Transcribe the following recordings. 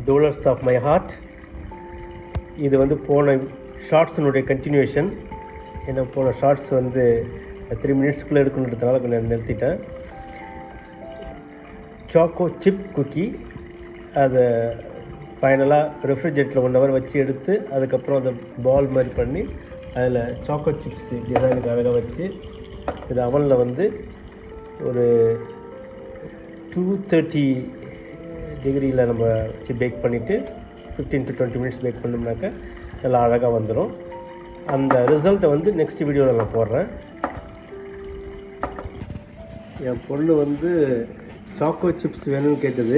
டோலர்ஸ் of my heart. இது வந்து போன ஷார்ட்ஸினுடைய கண்டினியூஷன். ஏன்னா போன ஷார்ட்ஸ் வந்து 3 மினிட்ஸ்க்குள்ளே எடுக்கணுன்றதுனால கொஞ்சம் நிறுத்திட்டேன். சாக்கோ சிப் குக்கி, அதை ஃபைனலாக ரெஃப்ரிஜரேட்டரில் 1 hour வச்சு எடுத்து அதுக்கப்புறம் அந்த பால் மாதிரி பண்ணி அதில் சாக்கோ சிப்ஸ் டிசைனுக்கு அழகாக வச்சு இது அவனில் வந்து ஒரு 230 டிகிரியில் நம்ம வச்சு பேக் பண்ணிவிட்டு 15 to 20 minutes பேக் பண்ணோம்னாக்கா நல்லா அழகாக வந்துடும். அந்த ரிசல்ட்டை வந்து நெக்ஸ்ட் வீடியோவில் நான் போடுறேன். என் பொண்ணு வந்து சாக்கோ சிப்ஸ் வேணும்னு கேட்டது.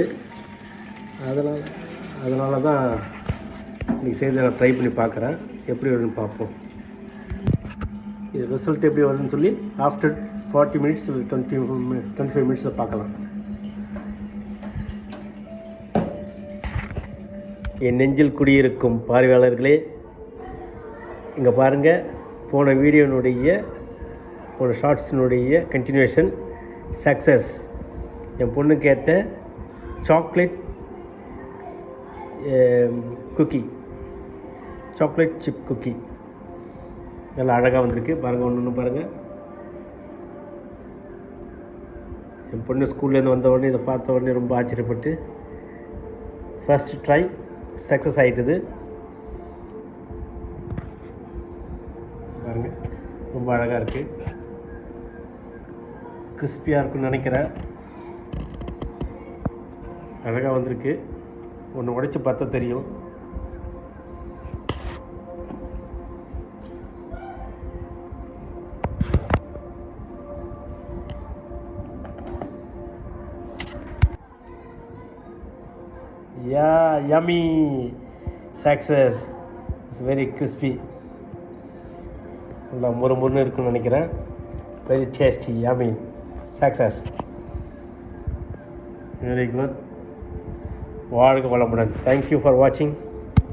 அதனால தான் இன்றைக்கி செய்து நான் ட்ரை பண்ணி பார்க்குறேன், எப்படி வருதுன்னு பார்ப்போம். இது ரிசல்ட் எப்படி வருதுன்னு சொல்லி ஆஃப்டர் 40 minutes 25 minutes பார்க்கலாம். என் நெஞ்சில் குடியிருக்கும் பார்வையாளர்களே, இங்கே பாருங்கள், போன ஷார்ட்ஸினுடைய கண்டினியூஷன் சக்ஸஸ். என் பொண்ணுக்கு ஏற்ற chocolate cookie, chocolate chip cookie நல்லா அழகாக வந்திருக்கு. பாருங்கள், ஒன்று பாருங்கள். என் பொண்ணு ஸ்கூல்லேருந்து வந்த உடனே இதை பார்த்த உடனே ரொம்ப ஆச்சரியப்பட்டு ஃபர்ஸ்ட் ட்ரை சக்ஸஸ் ஆகிட்டுது. பாருங்கள், ரொம்ப அழகாக இருக்குது, கிறிஸ்பியாக இருக்குன்னு நினைக்கிறேன். அழகாக வந்திருக்கு. ஒன்று உடைச்சி பார்த்தா தெரியும். Yummy success. It's very crispy. நல்லா முறுமுறுன்னு இருக்குன்னு நினைக்கிறேன். Very tasty, yummy success. Very good. வாழ்க வளமுடன். Thank you for watching.